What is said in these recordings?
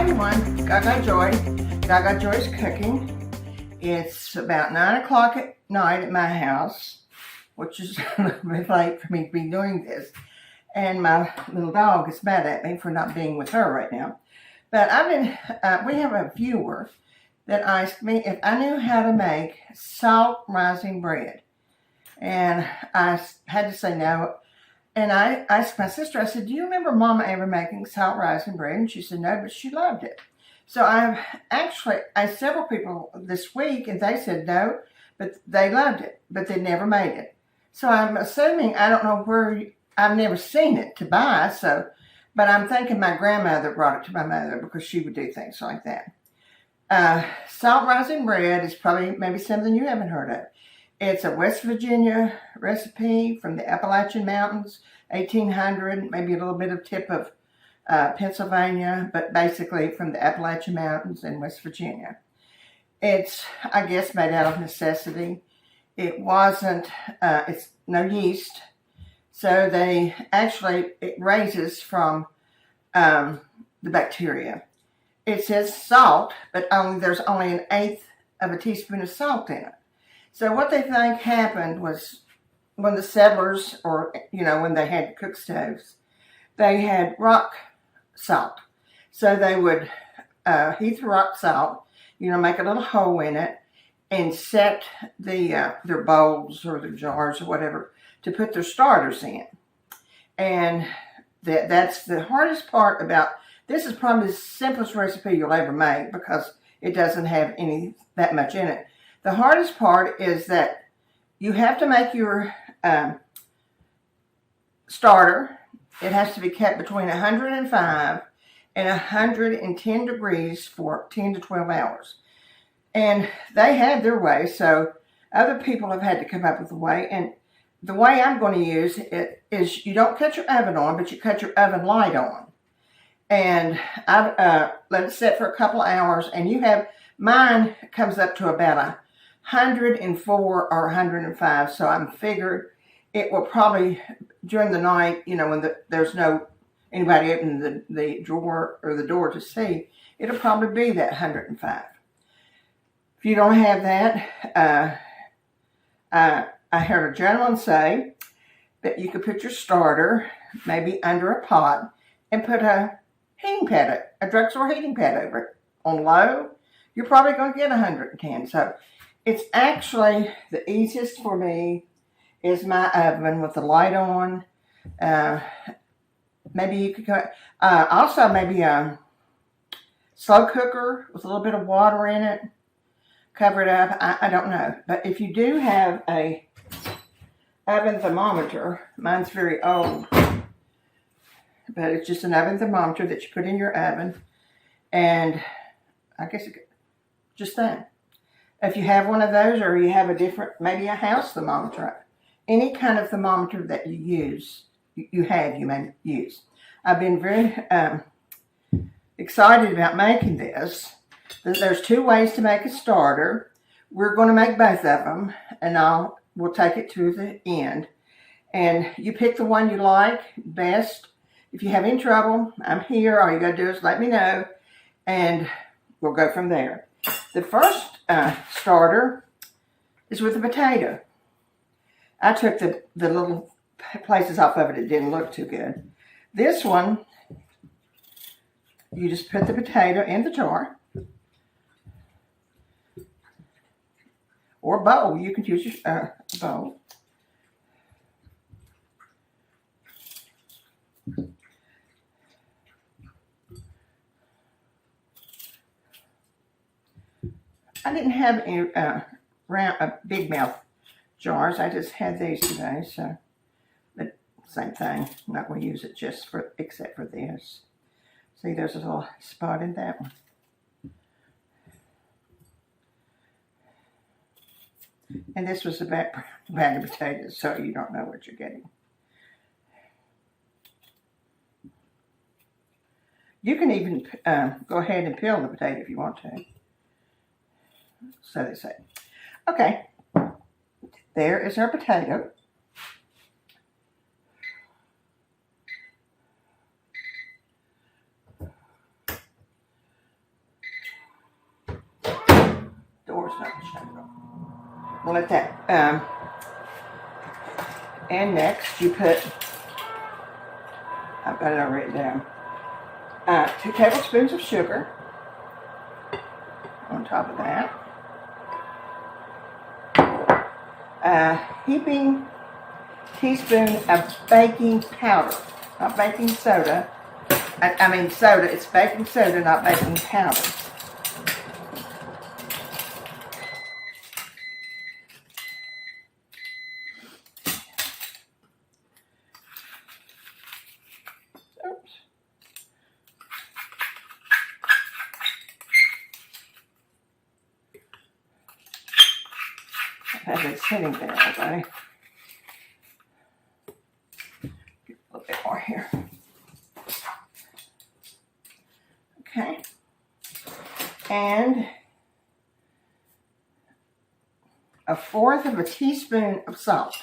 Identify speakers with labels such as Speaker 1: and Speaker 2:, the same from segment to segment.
Speaker 1: Hi everyone, Gaga Joy. Gaga Joy's cooking. It's about 9 o'clock at night at my house, which is a little bit late for me to be doing this. And my little dog is mad at me for not being with her right now. But we have a viewer that asked me if I knew how to make salt rising bread. And I had to say no. And I asked my sister, I said, do you remember Mama ever making salt rising bread? And she said no, but she loved it. So I've actually asked several people this week, and they said no, but they loved it, but they never made it. So I'm assuming, I don't know where, I've never seen it to buy, but I'm thinking my grandmother brought it to my mother because she would do things like that. Salt rising bread is probably maybe something you haven't heard of. It's a West Virginia recipe from the Appalachian Mountains, 1800, maybe a little bit of tip of Pennsylvania, but basically from the Appalachian Mountains in West Virginia. It's, I guess, made out of necessity. It's no yeast. So it raises from the bacteria. It says salt, but there's only an eighth of a teaspoon of salt in it. So what they think happened was when the settlers, or, when they had cook stoves, they had rock salt. So they would heat the rock salt, make a little hole in it and set their bowls or their jars or whatever to put their starters in. And that's the hardest part about, this is probably the simplest recipe you'll ever make because it doesn't have that much in it. The hardest part is that you have to make your starter. It has to be kept between 105 and 110 degrees for 10 to 12 hours. And they had their way, so other people have had to come up with a way. And the way I'm going to use it is you don't cut your oven on, but you cut your oven light on. And I let it sit for a couple of hours, and mine comes up to about 104 or 105, so I'm figured it will probably, during the night, when there's no anybody opening the drawer or the door to see, it'll probably be that 105. If you don't have that, I heard a gentleman say that you could put your starter maybe under a pot and put a drugstore heating pad over it. On low, you're probably going to get 110. So it's actually the easiest for me is my oven with the light on. Maybe you could also maybe a slow cooker with a little bit of water in it. Cover it up. I don't know. But if you do have a oven thermometer, mine's very old, but it's just an oven thermometer that you put in your oven, and I guess just that. If you have one of those, or you have maybe a house thermometer, any kind of thermometer that you use, you may use. I've been very excited about making this. There's two ways to make a starter. We're going to make both of them, and we'll take it to the end. And you pick the one you like best. If you have any trouble, I'm here. All you got to do is let me know, and we'll go from there. The first starter is with a potato. I took the little places off of it. It didn't look too good. This one, you just put the potato in the jar or bowl. You can use your bowl. I didn't have any big mouth jars. I just had these today, so but same thing. I'm not going to use it except for this. See, there's a little spot in that one. And this was a bag of potatoes, so you don't know what you're getting. You can even go ahead and peel the potato if you want to. So they say. Okay, there is our potato. We'll let that, and next you put, I've got it all written down, 2 tablespoons of sugar on top of that. A heaping teaspoon of baking powder, not baking soda. I mean soda, it's baking soda, not baking powder. Oops. I've had it sitting there all day. Get a little bit more here. Okay. And 1/4 of a teaspoon of salt.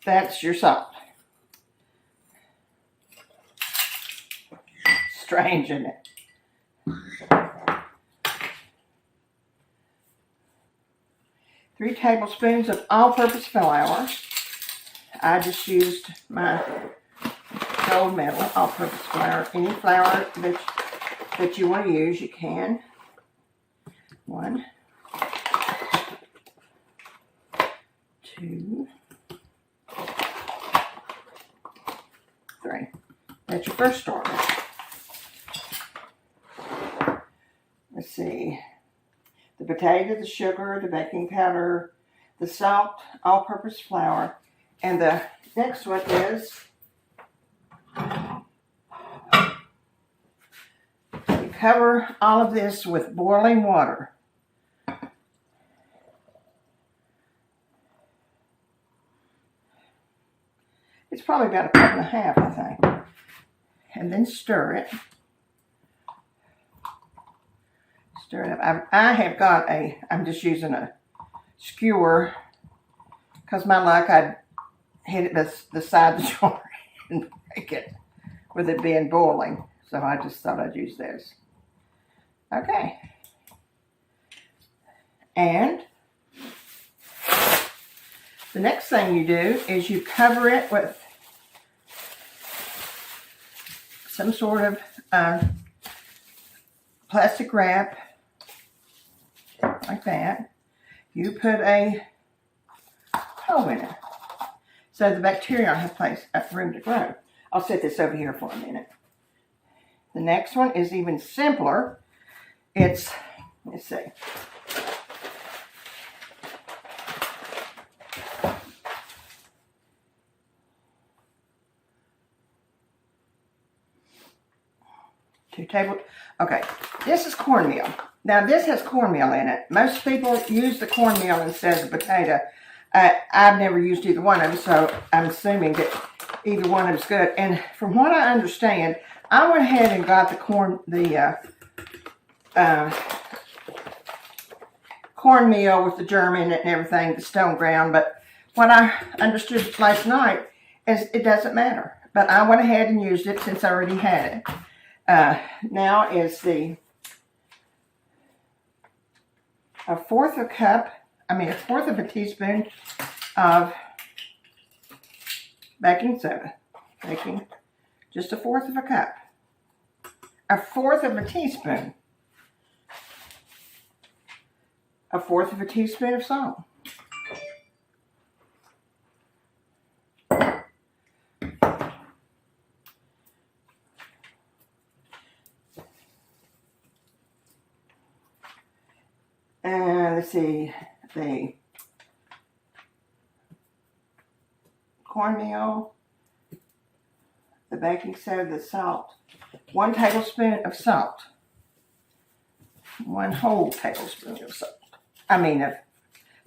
Speaker 1: That's your salt. Strange, isn't it? Three tablespoons of all-purpose flour. I just used my gold medal all-purpose flour. Any flour that you want to use, you can. 1, 2, 3. That's your first starter. Let's see. The potato, the sugar, the baking powder, the salt, all-purpose flour, and the next one is you cover all of this with boiling water. It's probably about 1.5 cups, I think. And then stir it. Stir it up. I have got I'm just using a skewer because my luck, I'd hit it the side of the jar and break it with it being boiling. So I just thought I'd use this. Okay. And the next thing you do is you cover it with some sort of plastic wrap, like that. You put a hole in it so the bacteria will have room to grow. I'll set this over here for a minute. The next one is even simpler. Let's see. Okay, this is cornmeal. Now this has cornmeal in it. Most people use the cornmeal instead of the potato. I've never used either one of them, so I'm assuming that either one of them is good. And from what I understand, I went ahead and got the cornmeal with the germ in it and everything, the stone ground. But what I understood last night is it doesn't matter. But I went ahead and used it since I already had it. Now is a 1/4 of a teaspoon of baking soda. Just 1/4 of a cup. 1/4 of a teaspoon. 1/4 of a teaspoon of salt. Let's see, the cornmeal, the baking soda, the salt. 1 tablespoon of salt. 1 whole tablespoon of salt. Of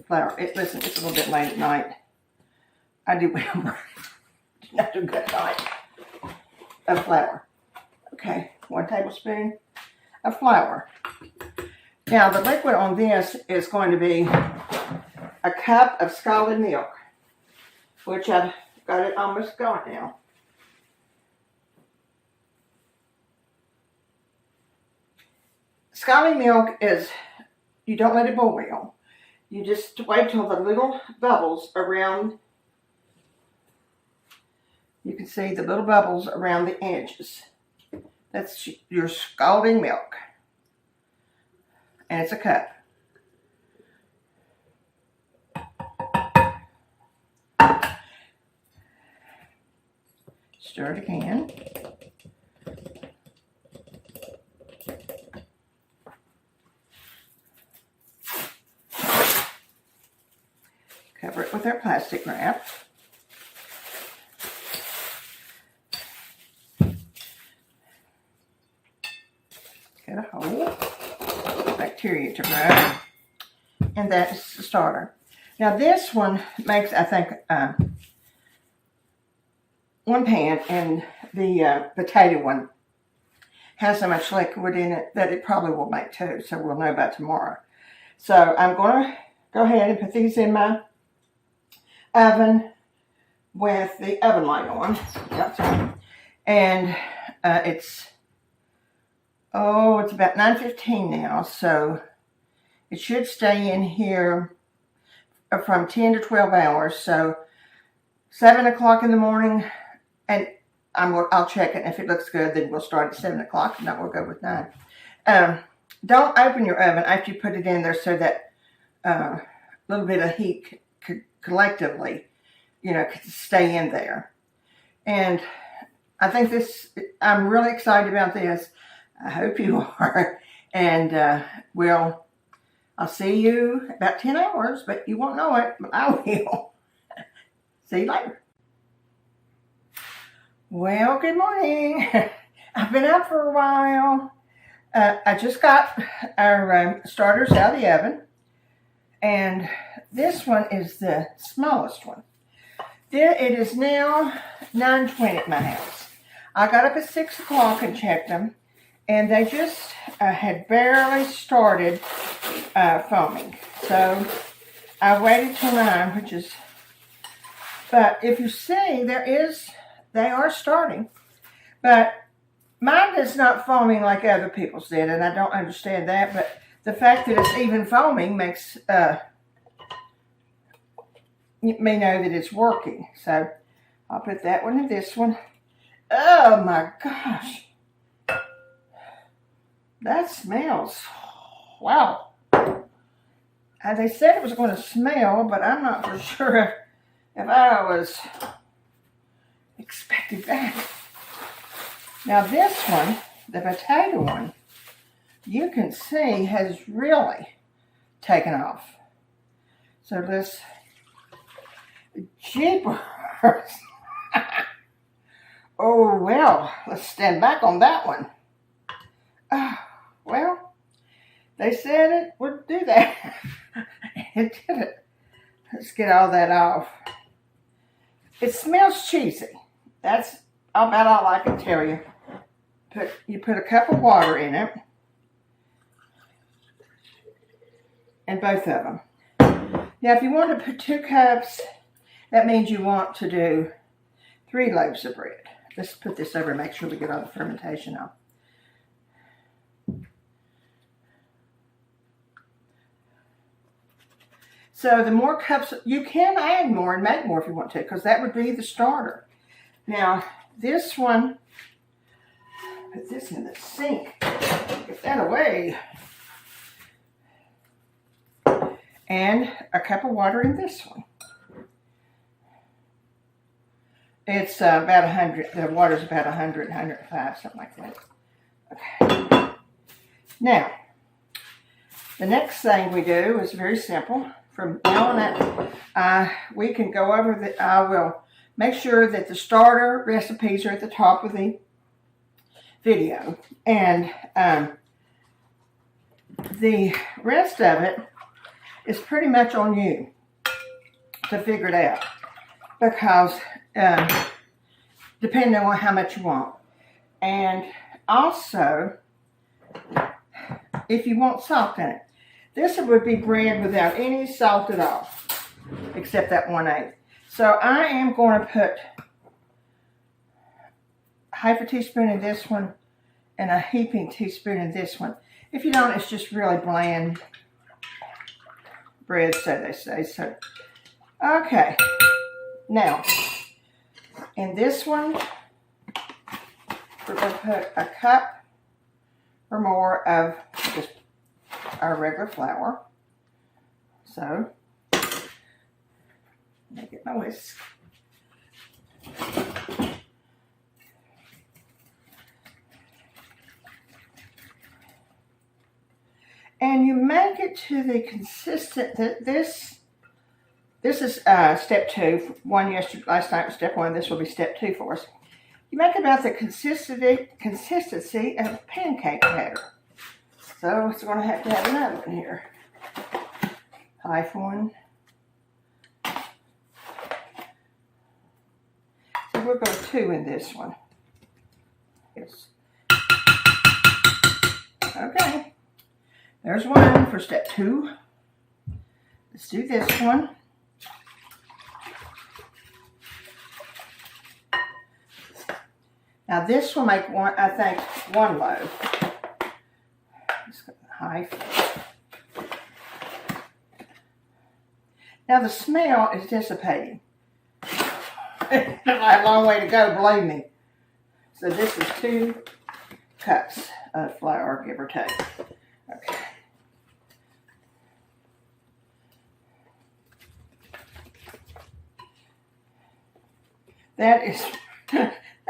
Speaker 1: flour. Listen, it's a little bit late at night. I do remember not a good night of flour. Okay, 1 tablespoon of flour. Now, the liquid on this is going to be a cup of scalded milk, which I've got it almost gone now. Scalded milk is, you don't let it boil. You just wait till the little bubbles around, you can see the little bubbles around the edges. That's your scalding milk. And it's a cup. Stir it again. Cover it with our plastic wrap. Cut a hole. Bacteria to grow. And that's the starter. Now this one makes, I think, one pan, and the potato one has so much liquid in it that it probably will make two, so we'll know by tomorrow. So I'm going to go ahead and put these in my oven with the oven light on. Yep. And it's about 9:15 now, so it should stay in here from 10 to 12 hours. So 7 o'clock in the morning, and I'll check it. If it looks good, then we'll start at 7 o'clock. If not, we'll go with 9. Don't open your oven after you put it in there, so that a little bit of heat could collectively, could stay in there. And I think I'm really excited about this. I hope you are. And I'll see you about 10 hours, but you won't know it, but I will. See you later. Well, good morning. I've been out for a while. I just got our starters out of the oven. And this one is the smallest one. It is now 9:20 at my house. I got up at 6 o'clock and checked them. And they just had barely started foaming. So I waited till 9, but if you see, they are starting. But mine is not foaming like other people's did, and I don't understand that. But the fact that it's even foaming makes me know that it's working. So I'll put that one in this one. Oh my gosh. That smells, wow. They said it was going to smell, but I'm not for sure if I was expecting that. Now this one, the potato one, you can see has really taken off. So let's, jeepers. Oh, well, let's stand back on that one. Well, they said it would do that. It did it. Let's get all that off. It smells cheesy. That's about all I can tell you. You put a cup of water in it. And both of them. Now, if you want to put 2 cups, that means you want to do 3 loaves of bread. Let's put this over and make sure we get all the fermentation off. So the more cups, you can add more and make more if you want to, because that would be the starter. Now, this one, put this in the sink. Get that away. And a cup of water in this one. It's about 100, the water's about 100, 105, something like that. Okay. Now, the next thing we do is very simple. From now on, we can go over I will make sure that the starter recipes are at the top of the video. And the rest of it is pretty much on you to figure it out. Because depending on how much you want. And also, if you want salt in it. This would be bread without any salt at all, except that 1/8. So I am going to put half a teaspoon in this one and a heaping teaspoon in this one. If you don't, it's just really bland. bread, so they say. So, okay. Now, in this one, we're going to put a cup or more of just our regular flour. So, let me get my whisk. And you make it to the consistent, this is step 2. Last night was step 1. This will be step 2 for us. You make about the consistency of pancake batter. So it's going to have another one here. One. So we'll go 2 in this one. Yes. Okay. There's 1 for step 2. Let's do this one. Now this will make one, I think, 1 loaf. Let's go high. Now the smell is dissipating. I have a long way to go, believe me. So this is 2 cups of flour, give or take. Okay. That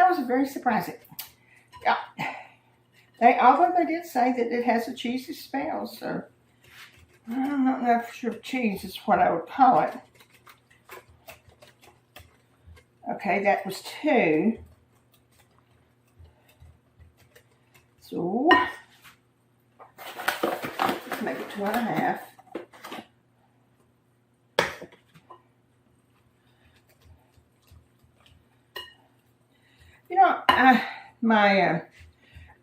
Speaker 1: was very surprising. Yeah. Although they did say that it has a cheesy smell, so I'm not sure if cheese is what I would call it. Okay, that was 2. So let's make it 2.5. You know,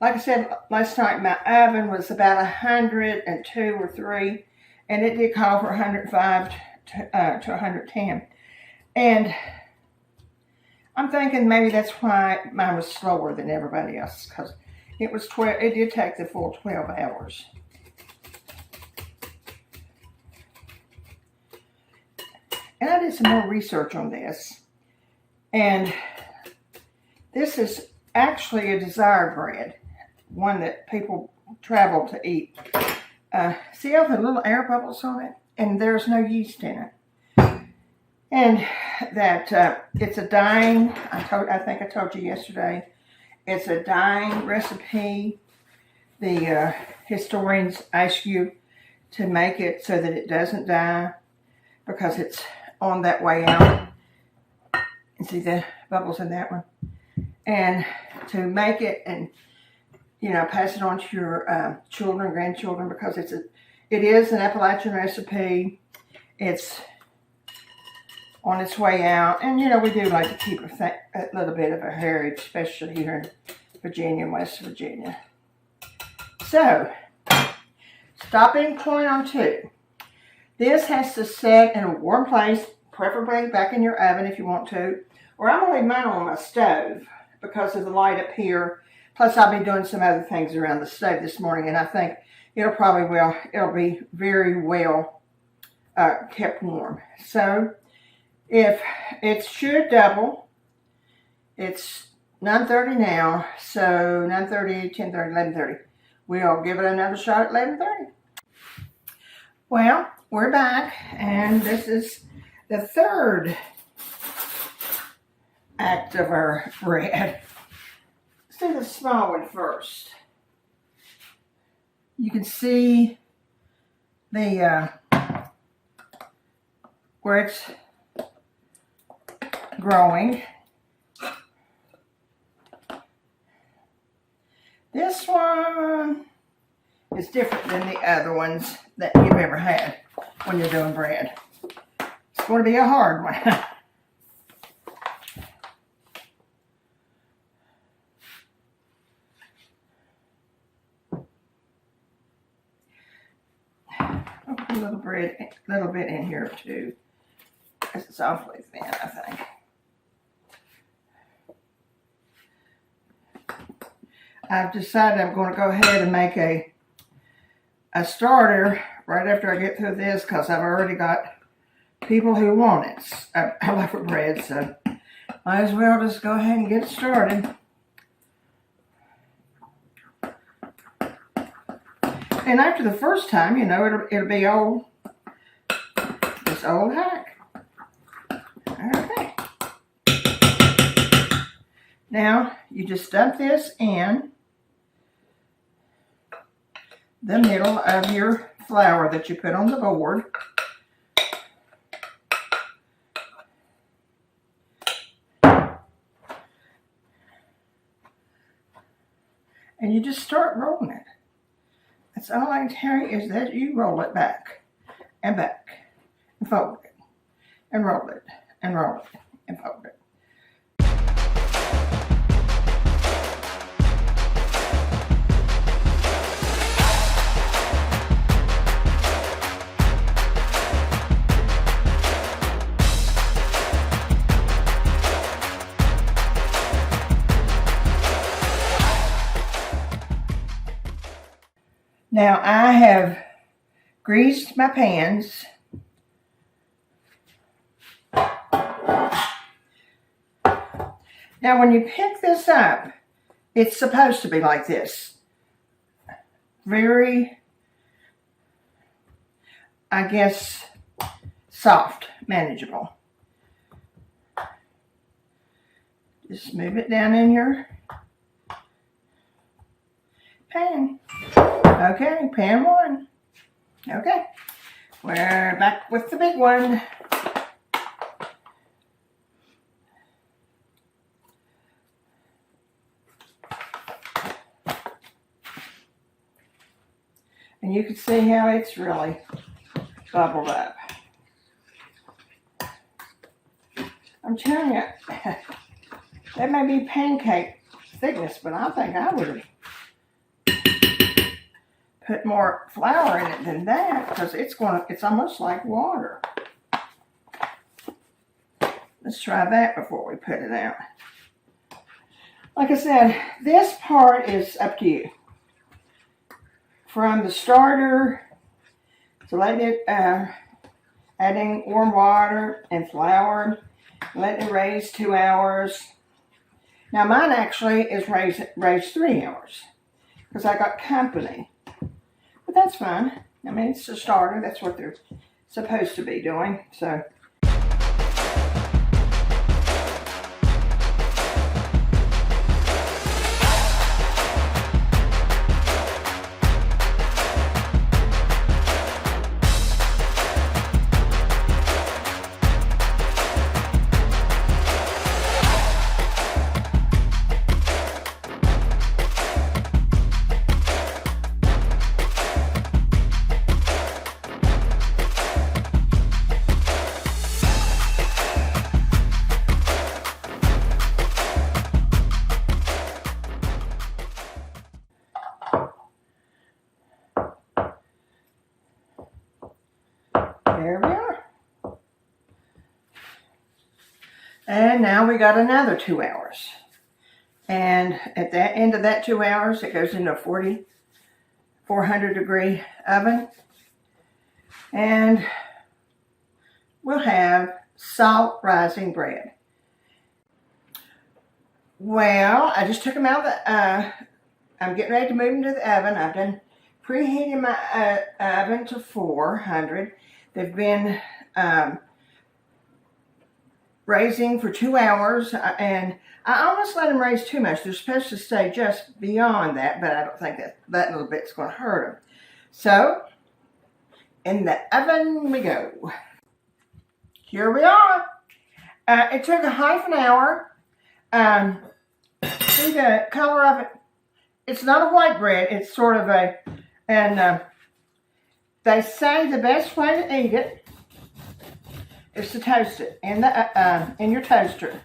Speaker 1: like I said last night, my oven was about 102 or 3, and it did call for 105 to 110. And I'm thinking maybe that's why mine was slower than everybody else, because it was 12. It did take the full 12 hours. And I did some more research on this, and this is actually a desired bread, one that people travel to eat. See all the little air bubbles on it? And there's no yeast in it. And that it's a dying, I think I told you yesterday, it's a dying recipe. The historians ask you to make it so that it doesn't die because it's on that way out. You see the bubbles in that one? And to make it and, you know, pass it on to your children, grandchildren, because it is an Appalachian recipe. It's on its way out. And, you know, we do like to keep a little bit of a heritage, especially here in Virginia and West Virginia. So, stopping point on 2. This has to set in a warm place, preferably back in your oven if you want to. Or I'm going to leave mine on my stove because of the light up here. Plus, I'll be doing some other things around the stove this morning, and I think it'll be very well kept warm. So, if it should double, it's 9:30 now, so 9:30, 10:30, 11:30. We'll give it another shot at 11:30. Well, we're back, and this is the 3rd act of our bread. Let's do the small one first. You can see the where it's growing. This one is different than the other ones that you've ever had when you're doing bread. It's going to be a hard one. I'll put a little bit in here too, because it's awfully thin, I think. I've decided I'm going to go ahead and make a starter right after I get through this, because I've already got people who want it. I love for bread, so might as well just go ahead and get started. And after the first time, you know, it'll be old, this old hack. Okay. Now, you just dump this in the middle of your flour that you put on the board. And you just start rolling it. That's all I can tell you is that you roll it back and back and fold it and roll it and roll it and fold it. Now I have greased my pans. Now when you pick this up, it's supposed to be like this. Very, I guess, soft, manageable. Just move it down in your pan. Okay, pan one. Okay, we're back with the big one. And you can see how it's really bubbled up. I'm telling you, that may be pancake thickness, but I think I would have put more flour in it than that, because it's almost like water. Let's try that before we put it out. Like I said, this part is up to you. From the starter to letting it, adding warm water and flour, letting it raise 2 hours. Now mine actually is raised 3 hours, because I got company. But that's fine. I mean, it's a starter. That's what they're supposed to be doing. So. There we are. And now we got another 2 hours. And at the end of that 2 hours, it goes into a 400 degree oven. And we'll have salt rising bread. Well, I just took them out of the, I'm getting ready to move them to the oven. I've done preheating my oven to 400. They've been raising for 2 hours, and I almost let them raise too much. They're supposed to stay just beyond that, but I don't think that little bit's going to hurt them. So, in the oven we go. Here we are. It took a half an hour. See the color of it? It's not a white bread. It's sort of a, and they say the best way to eat it is to toast it in your toaster.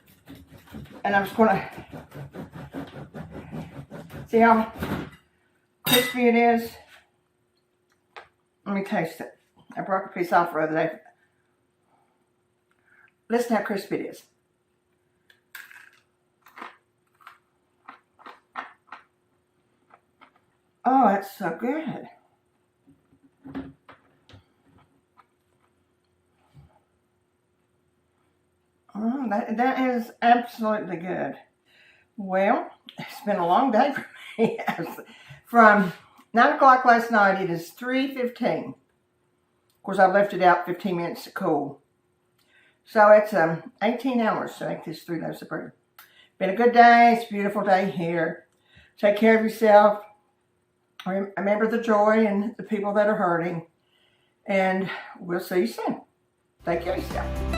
Speaker 1: And I'm just going to see how crispy it is. Let me taste it. I broke a piece off the other day. Listen how crispy it is. Oh, that's so good. That is absolutely good. Well, it's been a long day for me. From 9 o'clock last night, it is 3:15. Of course, I left it out 15 minutes to cool. So it's 18 hours to make this 3 loaves of bread. Been a good day. It's a beautiful day here. Take care of yourself. Remember the joy and the people that are hurting. And we'll see you soon. Take care of yourself.